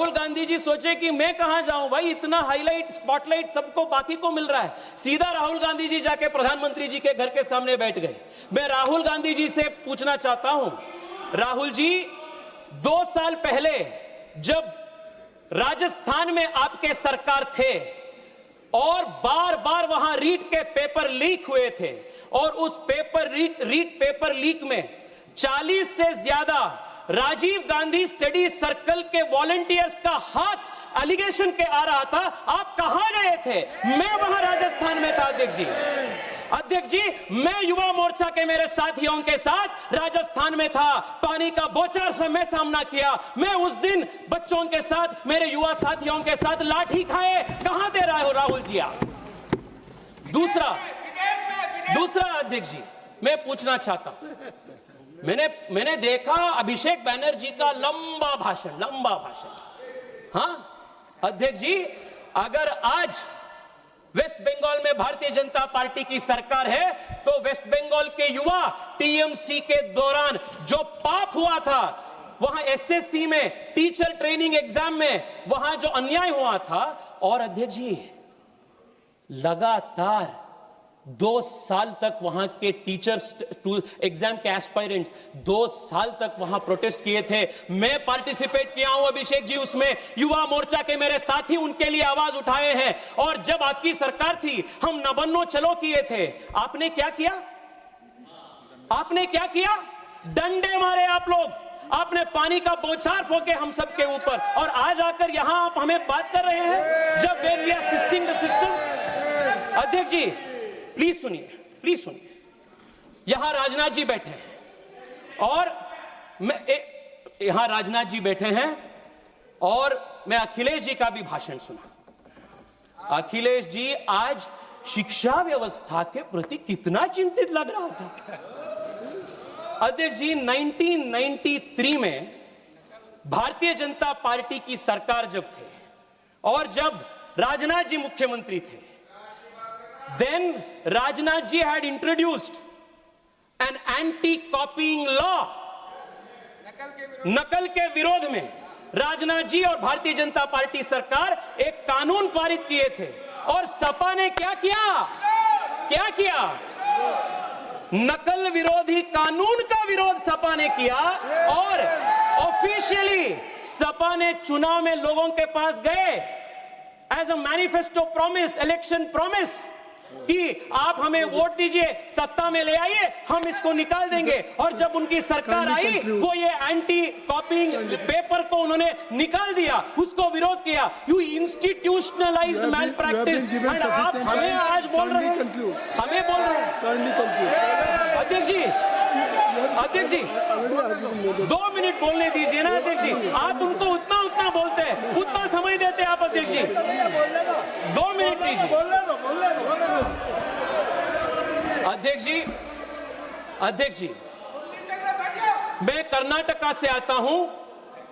राहुल गांधी जी सोचे कि मैं कहां जाऊं भाई, इतना हाईलाइट स्पॉटलाइट सबको बाकी को मिल रहा है। सीधा राहुल गांधी जी जाके प्रधानमंत्री जी के घर के सामने बैठ गए। मैं राहुल गांधी जी से पूछना चाहता हूं, राहुल जी 2 साल पहले जब राजस्थान में आपके सरकार थे और बार बार वहां रीट के पेपर लीक हुए थे और उस रीट पेपर लीक में 40 से ज्यादा राजीव गांधी स्टडी सर्कल के वॉलंटियर्स का हाथ एलिगेशन के आ रहा था, आप कहां गए थे? मैं वहां राजस्थान में था अध्यक्ष जी। अध्यक्ष जी, मैं युवा मोर्चा के मेरे साथियों के साथ राजस्थान में था, पानी का बौछार से मैं सामना किया। मैं उस दिन बच्चों के साथ, मेरे युवा साथियों के साथ लाठी खाए। कहां दे रहे हो राहुल जी आप? दूसरा अध्यक्ष जी, मैं पूछना चाहता हूं, मैंने देखा अभिषेक बैनर्जी का लंबा भाषण। हाँ अध्यक्ष जी, अगर आज वेस्ट बंगाल में भारतीय जनता पार्टी की सरकार है तो वेस्ट बंगाल के युवा टीएमसी के दौरान जो पाप हुआ था, वहां एसएससी में टीचर ट्रेनिंग एग्जाम में वहां जो अन्याय हुआ था, और अध्यक्ष जी लगातार 2 साल तक वहां के टीचर्स एग्जाम के एस्पायरेंट्स 2 साल तक वहां प्रोटेस्ट किए थे। मैं पार्टिसिपेट किया हूं अभिषेक जी उसमें, युवा मोर्चा के मेरे साथी उनके लिए आवाज उठाए हैं। और जब आपकी सरकार थी हम न बनो चलो किए थे, आपने क्या किया? डंडे मारे आप लोग, आपने पानी का बौछार फोके हम सबके ऊपर, और आज आकर यहां आप हमें बात कर रहे हैं जब we are assisting the system. अध्यक्ष जी प्लीज सुनिए, यहां राजनाथ जी बैठे हैं और मैं अखिलेश जी का भी भाषण सुना। अखिलेश जी आज शिक्षा व्यवस्था के प्रति कितना चिंतित लग रहा था। अध्यक्ष जी 1993 में भारतीय जनता पार्टी की सरकार जब थे और जब राजनाथ जी मुख्यमंत्री थे, then Rajnath ji had introduced an anti-copying law। नकल के विरोध में राजनाथ जी और भारतीय जनता पार्टी सरकार एक कानून पारित किए थे, और सपा ने क्या किया? नकल विरोधी कानून का विरोध सपा ने किया और ऑफिशियली सपा ने चुनाव में लोगों के पास गए as a manifesto promise, election promise कि आप हमें वोट दीजिए, सत्ता में ले आइए, हम इसको निकाल देंगे। और जब उनकी सरकार आई वो ये एंटी कॉपिंग पेपर को उन्होंने निकाल दिया, उसको विरोध किया। You institutionalized malpractice, and आप हमें आज बोल रहे हैं, अध्यक्ष जी 2 मिनट बोलने दीजिए ना अध्यक्ष जी। आप उनको उतना बोलते हैं, उतना समय देते हैं आप अध्यक्ष जी। 2 मिनट दीजिए अध्यक्ष जी। मैं कर्नाटका से आता हूं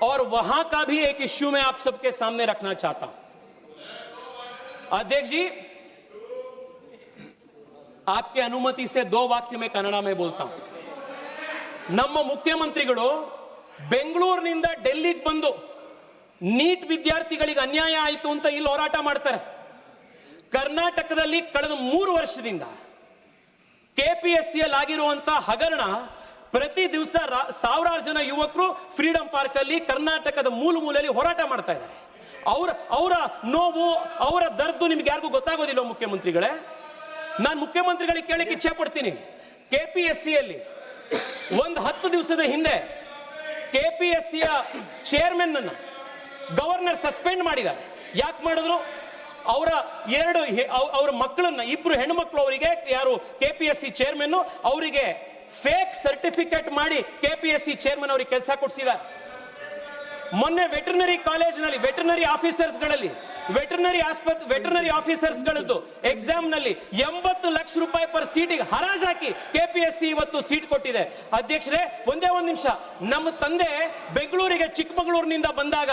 और वहां का भी एक इश्यू मैं आप सबके सामने रखना चाहता हूं। अध्यक्ष जी आपके अनुमति से 2 वाक्य में कन्नड़ में बोलता हूं। ನಮ್ಮ ಮುಖ್ಯಮಂತ್ರಿಗಳು ಬೆಂಗಳೂರಿನಿಂದ ಡೆಲ್ಲಿಗೆ ಬಂದು ನೀಟ್ ವಿದ್ಯಾರ್ಥಿಗಳಿಗೆ ಅನ್ಯಾಯ ಆಯಿತು ಅಂತ ಇಲ್ಲಿ ಹೋರಾಟ ಮಾಡ್ತಾರೆ। ಕರ್ನಾಟಕದಲ್ಲಿ ಕಳೆದ 3 ವರ್ಷದಿಂದ ಕೆಪಿಎಸ್ಸಿಯಲ್ಲಿ ಆಗಿರುವಂತ ಹಗರಣ, ಪ್ರತಿ ದಿವಸ ಸಾವಿರಾರು ಜನ ಯುವಕರು ಫ್ರೀಡಂ ಪಾರ್ಕ್ ಅಲ್ಲಿ ಕರ್ನಾಟಕದ ಮೂಲೆಯಲ್ಲಿ ಹೋರಾಟ ಮಾಡ್ತಾ ಇದ್ದಾರೆ। ಅವರ ನೋವು, ಅವರ ದರ್ದು ನಿಮಗೆ ಯಾರಿಗೂ ಗೊತ್ತಾಗೋದಿಲ್ಲ ಮುಖ್ಯಮಂತ್ರಿಗಳೇ। ನಾನು ಮುಖ್ಯಮಂತ್ರಿಗಳಿಗೆ ಕೇಳಕ್ಕೆ ಇಚ್ಛೆ ಪಡ್ತೀನಿ, ಕೆಪಿಎಸ್ಸಿಯಲ್ಲಿ ಒಂದು 10 ದಿವಸದ ಹಿಂದೆ ಕೆಪಿಎಸ್ಸಿಯ ಚೇರ್ಮನ್ ಅನ್ನು ಗವರ್ನರ್ ಸಸ್ಪೆಂಡ್ ಮಾಡಿದ್ದಾರೆ। ಯಾಕೆ ಮಾಡಿದ್ರು? ಅವರ ಮಕ್ಕಳನ್ನ, 2 ಹೆಣ್ಣು ಮಕ್ಕಳು, ಅವರಿಗೆ ಯಾರು ಕೆಪಿಎಸ್ಸಿ ಚೇರ್ಮನ್ ಅವರಿಗೆ ಫೇಕ್ ಸರ್ಟಿಫಿಕೇಟ್ ಮಾಡಿ ಕೆಪಿಎಸ್ಸಿ ಚೇರ್ಮನ್ ಅವರಿಗೆ ಕೆಲಸ ಕೊಡಿಸಿದ್ದಾರೆ। ಮೊನ್ನೆ ವೆಟರ್ನರಿ ಕಾಲೇಜಿನಲ್ಲಿ ವೆಟರ್ನರಿ ಆಫೀಸರ್ಸ್ಗಳದ್ದು ಎಕ್ಸಾಮ್ ನಲ್ಲಿ 80 ಲಕ್ಷ ರೂಪಾಯಿ ಪರ್ ಸೀಟಿಗೆ ಹರಾಜು ಹಾಕಿ ಕೆಪಿಎಸ್ಸಿ ಇವತ್ತು ಸೀಟ್ ಕೊಟ್ಟಿದೆ। ಅಧ್ಯಕ್ಷರೇ ಒಂದೇ ಒಂದು ನಿಮಿಷ, ನಮ್ಮ ತಂದೆ ಬೆಂಗಳೂರಿಗೆ ಚಿಕ್ಕಮಗಳೂರಿನಿಂದ ಬಂದಾಗ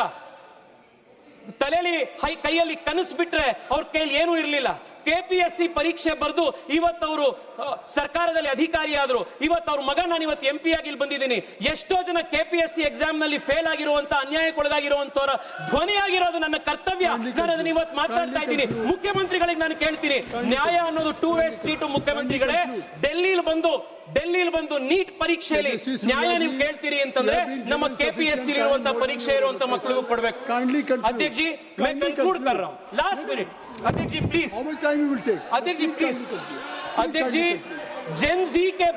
ತಲೆಯಲ್ಲಿ ಕೈಯಲ್ಲಿ ಕನಸು ಬಿಟ್ರೆ ಅವ್ರ ಕೈಯಲ್ಲಿ ಏನೂ ಇರಲಿಲ್ಲ। ಕೆಪಿಎಸ್ಸಿ ಪರೀಕ್ಷೆ ಬರೆದು ಇವತ್ತವರು ಸರ್ಕಾರದಲ್ಲಿ ಅಧಿಕಾರಿ ಆದ್ರು, ಇವತ್ತವ್ರ ಮಗ ನಾನು ಇವತ್ತು MP ಆಗಿ ಇಲ್ಲಿ ಬಂದಿದ್ದೀನಿ. ಎಷ್ಟೋ ಜನ ಕೆಪಿಎಸ್ಸಿ ಎಕ್ಸಾಮ್ ನಲ್ಲಿ ಫೇಲ್ ಆಗಿರುವಂತ, ಅನ್ಯಾಯಕ್ಕೊಳಗಾಗಿರುವಂತವರ ಧ್ವನಿ ಆಗಿರೋದು ನನ್ನ ಕರ್ತವ್ಯ. ನಾನು ಅದನ್ನ ಇವತ್ತು ಮಾತಾಡ್ತಾ ಇದ್ದೀನಿ. ಮುಖ್ಯಮಂತ್ರಿಗಳಿಗೆ ನಾನು ಕೇಳ್ತೀನಿ, ನ್ಯಾಯ ಅನ್ನೋದು 2 ವೇ ಸ್ಟ್ರೀಟ್. ಮುಖ್ಯಮಂತ್ರಿಗಳೇ, ಡೆಲ್ಲಿಲಿ ಬಂದು ನೀಟ್ ಪರೀಕ್ಷೆಯಲ್ಲಿ ನ್ಯಾಯ ನೀವು ಕೇಳ್ತೀರಿ ಅಂತಂದ್ರೆ ನಮ್ಮ ಕೆಪಿಎಸ್ಸಿ ಇರುವಂತ ಪರೀಕ್ಷೆ ಇರುವಂತ ಮಕ್ಕಳಿಗೂ ಕೊಡಬೇಕು. अध्यक्ष जी मैं कंक्लूड कर रहा हूं, लास्ट मिनट. अध्यक्ष जी प्लीज, अध्यक्ष जी प्लीज. अध्यक्ष जी, जेनजी के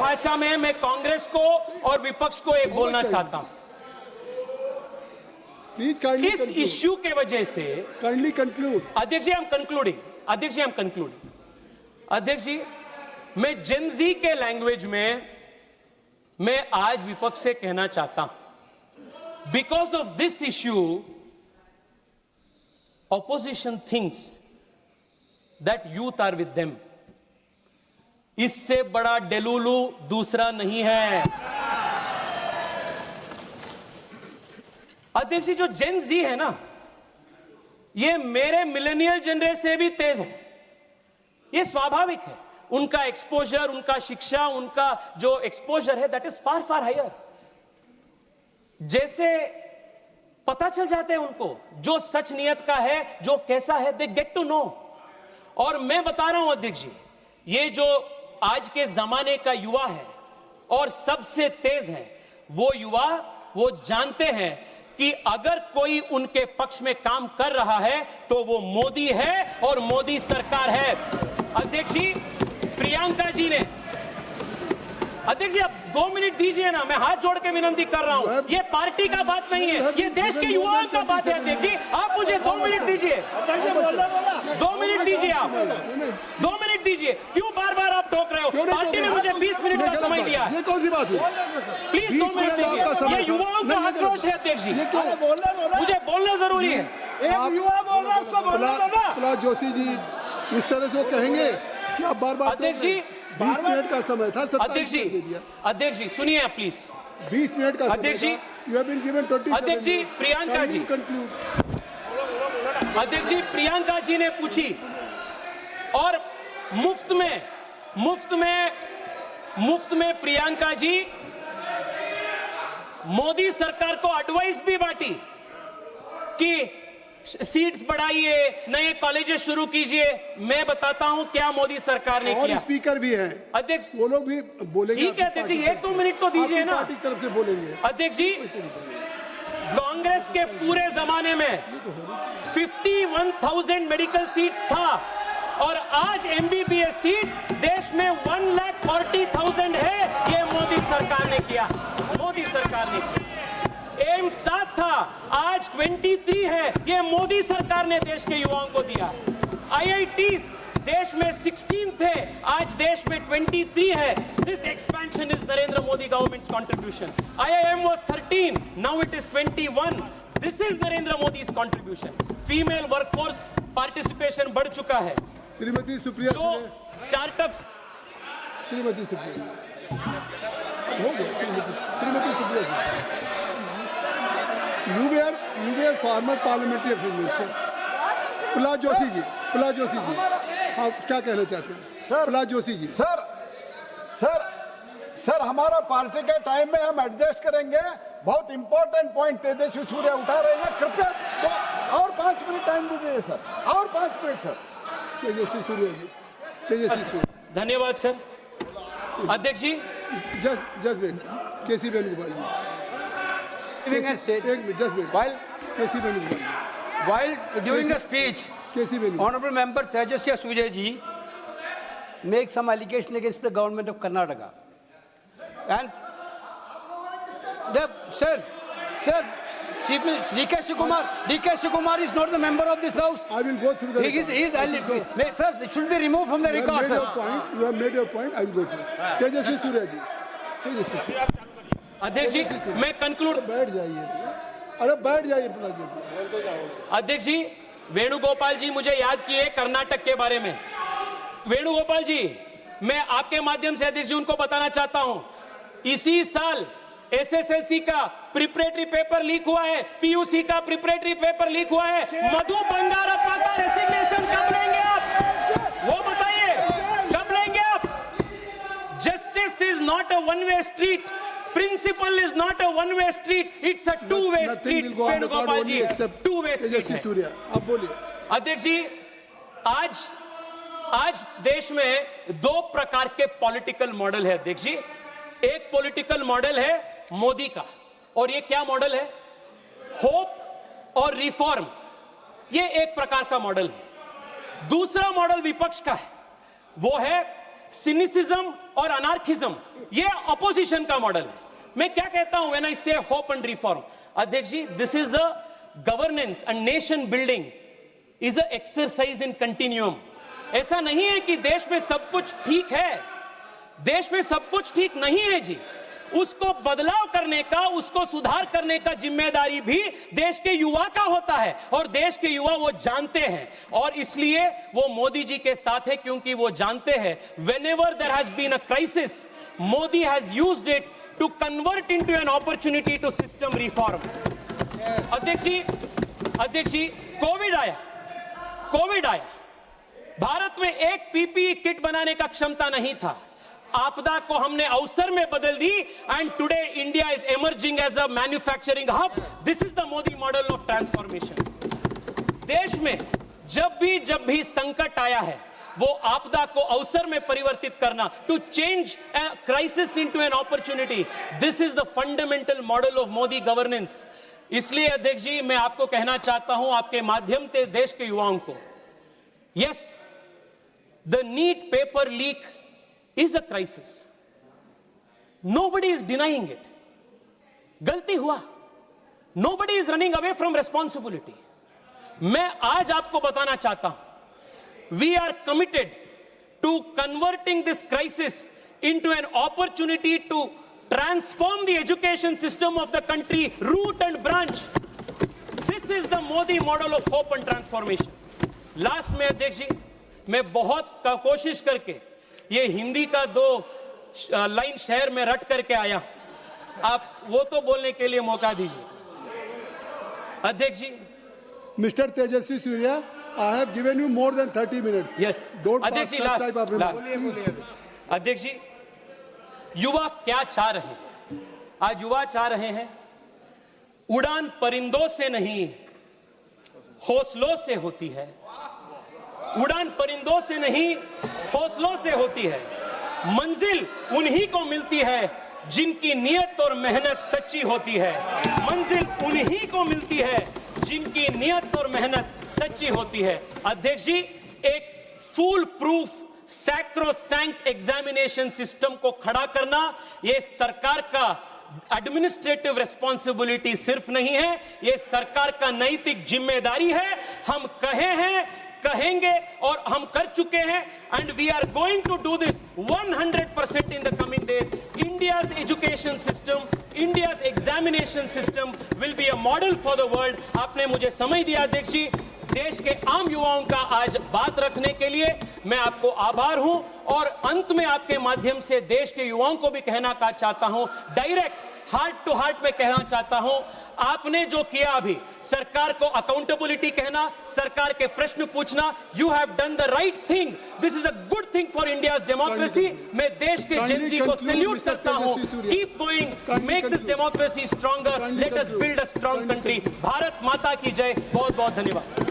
भाषा में मैं कांग्रेस को और विपक्ष को एक बोलना चाहता हूं. इस इश्यू के वजह से काइंडली कंक्लूड. अध्यक्ष जी आई एम कंक्लूडिंग. अध्यक्ष जी, मैं जेनजी के लैंग्वेज में मैं आज विपक्ष से कहना चाहता हूं, because of this issue opposition thinks that youth are with them. इससे बड़ा डेलुलू दूसरा नहीं है. अध्यक्ष जी, जो जेन जी है ना, ये मेरे मिलेनियल जनरेशन से भी तेज है. ये स्वाभाविक है. उनका एक्सपोजर, उनका शिक्षा, उनका जो एक्सपोजर है that is far far higher. जैसे पता चल जाते हैं उनको जो सच नियत का है, जो कैसा है, दे गेट टू नो. और मैं बता रहा हूं अध्यक्ष जी, ये जो आज के जमाने का युवा है और सबसे तेज है, वो युवा वो जानते हैं कि अगर कोई उनके पक्ष में काम कर रहा है तो वो मोदी है और मोदी सरकार है. अध्यक्ष जी, प्रियंका जी ने, अध्यक्ष जी आप 2 मिनट दीजिए ना, मैं हाथ जोड़ के विनती कर रहा हूं. ये पार्टी का बात नहीं है, ये देश के युवाओं का बात है. अध्यक्ष जी, आप मुझे 2 मिनट दीजिए. 2 मिनट दीजिए, आप 2 मिनट दीजिए. क्यों बार बार आप टोक रहे हो? पार्टी ने मुझे 20 मिनट का समय दिया है. ये कौन सी बात हुई? प्लीज 2 मिनट दीजिए. ये युवाओं का आक्रोश है अध्यक्ष जी, मुझे बोलना जरूरी है. एक युवा बोल रहा है, उसको बोलना दो ना. प्रहलाद जोशी जी इस तरह से वो कहेंगे कि आप बार-बार अध्यक्ष जी, 20 मिनट का समय था, 27 अध्यक्ष मिनट दे दिया. जी सुनिए आप प्लीज. 20 मिनट का अध्यक्ष जी, यू हैव बीन गिवन 27. अध्यक्ष जी, प्रियंका जी, अध्यक्ष जी, प्रियंका जी ने पूछी और मुफ्त में प्रियंका जी मोदी सरकार को एडवाइस भी बांटी कि सीट्स बढ़ाइए, नए कॉलेजेस शुरू कीजिए. मैं बताता हूं क्या मोदी सरकार ने किया. स्पीकर भी है अध्यक्ष, वो लोग भी बोलेंगे. ठीक है अध्यक्ष जी, 1-2 मिनट तो दीजिए ना. पार्टी की तरफ से बोलेंगे. अध्यक्ष जी, कांग्रेस के पूरे जमाने में 51,000 मेडिकल सीट्स था और आज MBBS सीट्स देश में 1,40,000 है. ये मोदी सरकार ने किया. एम्स 7 था, आज 23 है. ये मोदी सरकार ने देश के युवाओं को दिया. IITs देश में 16 थे, आज देश में 23 है. This expansion is Narendra Modi government's contribution. IIM was 13, now it is 21. This is Narendra मोदी's कंट्रीब्यूशन. फीमेल वर्कफोर्स पार्टिसिपेशन बढ़ चुका है. श्रीमती सुप्रिया, जो स्टार्टअप्स, श्रीमती सुप्रिया हो गया. श्रीमती सुप्रिया जी, You were former parliamentary affairs minister. Prahlad Joshi ji, आप क्या कहना चाहते हैं? सर, प्रहलाद जोशी जी. सर हमारा पार्टी के टाइम में हम एडजस्ट करेंगे. बहुत इंपॉर्टेंट पॉइंट तेजस्वी सूर्या उठा रहे हैं. कृपया तो और 5 मिनट टाइम दीजिए सर, और 5 मिनट सर. तेजस्वी सूर्या जी, तेजस्वी सूर्या. धन्यवाद सर. अध्यक्ष जी, just wait. KC Venugopal ji. While during the speech, Honorable Member Tejaswi Surya ji make some allegation against the government of Karnataka, and sir, DK Shikumar is not the member of this house. I will go through the. Sir, it should be removed from the record. You have made your point. I will go through. Tejaswi Surya ji. अध्यक्ष जी, मैं conclude. बैठ जाइए. अरे बैठ जाइए. अध्यक्ष जी, वेणुगोपाल जी मुझे याद किए कर्नाटक के बारे में. वेणुगोपाल जी, मैं आपके माध्यम से अध्यक्ष जी उनको बताना चाहता हूं, इसी साल SSLC का प्रिपरेटरी पेपर लीक हुआ है, PUC का प्रिपरेटरी पेपर लीक हुआ है. मधु बंगारप्पा का रेसिग्नेशन एक्शन कब लेंगे आप, वो बताइए, कब लेंगे आप? Justice is not a one way street, principle is not a one way street, it's a two way street. Venugopal ji, two way Tejasvi street. Surya, आप बोलिए। अध्यक्ष जी, आज देश में दो प्रकार के पॉलिटिकल मॉडल है अध्यक्ष जी। एक पॉलिटिकल मॉडल है मोदी का, और ये क्या मॉडल है? होप और रिफॉर्म, ये एक प्रकार का मॉडल है। दूसरा मॉडल विपक्ष का है, वो है सिनिसिज्म और अनार्किज्म, ये अपोजिशन का मॉडल है। मैं क्या कहता हूं व्हेन आई से होप एंड रिफॉर्म? अध्यक्ष जी, this is a governance and nation building is a exercise in continuum. ऐसा नहीं है कि देश में सब कुछ ठीक है, देश में सब कुछ ठीक नहीं है जी। उसको बदलाव करने का, उसको सुधार करने का जिम्मेदारी भी देश के युवा का होता है, और देश के युवा वो जानते हैं, और इसलिए वो मोदी जी के साथ है, क्योंकि वो जानते हैं whenever there has been a crisis, Modi has used it to convert into an opportunity to system reform। अध्यक्ष जी, कोविड आया, भारत में एक पीपीई किट बनाने का क्षमता नहीं था। आपदा को हमने अवसर में बदल दी, and today India is emerging as a manufacturing hub. This is the Modi model of transformation. देश में जब भी संकट आया है, वो आपदा को अवसर में परिवर्तित करना, to change crisis into an opportunity, this is the fundamental model of Modi governance. इसलिए अध्यक्ष जी, मैं आपको कहना चाहता हूं, आपके माध्यम से देश के युवाओं को, yes, the NEET paper leak is a crisis. Nobody is denying it. गलती हुआ, nobody is running away from responsibility. मैं आज आपको बताना चाहता हूं, we are committed to converting this crisis into an opportunity to transform the education system of the country, root and branch. This is the Modi model of hope and transformation. Last में अध्यक्ष जी, मैं बहुत कोशिश करके ये हिंदी का 2 line शहर में रट करके आया, आप वो तो बोलने के लिए मौका दीजिए। अध्यक्ष जी, mister Tejasvi Surya, I have given you more than 30 minutes. Yes अध्यक्ष जी, लास्ट। अध्यक्ष जी, युवा क्या चाह रहे हैं? आज युवा चाह रहे हैं, उड़ान परिंदों से नहीं हौसलों से होती है, उड़ान परिंदों से नहीं हौसलों से होती है। मंजिल उन्हीं को मिलती है जिनकी नियत और मेहनत सच्ची होती है। मंजिल उन्हीं को मिलती है जिनकी नियत और मेहनत सच्ची होती है। अध्यक्ष जी, एक full proof sacrosanct examination system को खड़ा करना, यह सरकार का एडमिनिस्ट्रेटिव रिस्पॉन्सिबिलिटी सिर्फ नहीं है, यह सरकार का नैतिक जिम्मेदारी है। हम कहे हैं, कहेंगे और हम कर चुके हैं, and we are going to do this 100% in the coming days. India's education system, India's examination system will be a model for the world. आपने मुझे समय दिया अध्यक्ष जी, देश के आम युवाओं का आज बात रखने के लिए मैं आपको आभार हूं, और अंत में आपके माध्यम से देश के युवाओं को भी कहना चाहता हूं, डायरेक्ट हार्ट टू हार्ट में कहना चाहता हूं, आपने जो किया अभी, सरकार को अकाउंटेबिलिटी कहना, सरकार के प्रश्न पूछना, you have done the right thing. This is a good thing for India's democracy. मैं देश के जेनजी को सैल्यूट करता हूं। Keep going, make this democracy stronger, let us build a strong country. Bharat माता की जय। बहुत बहुत धन्यवाद।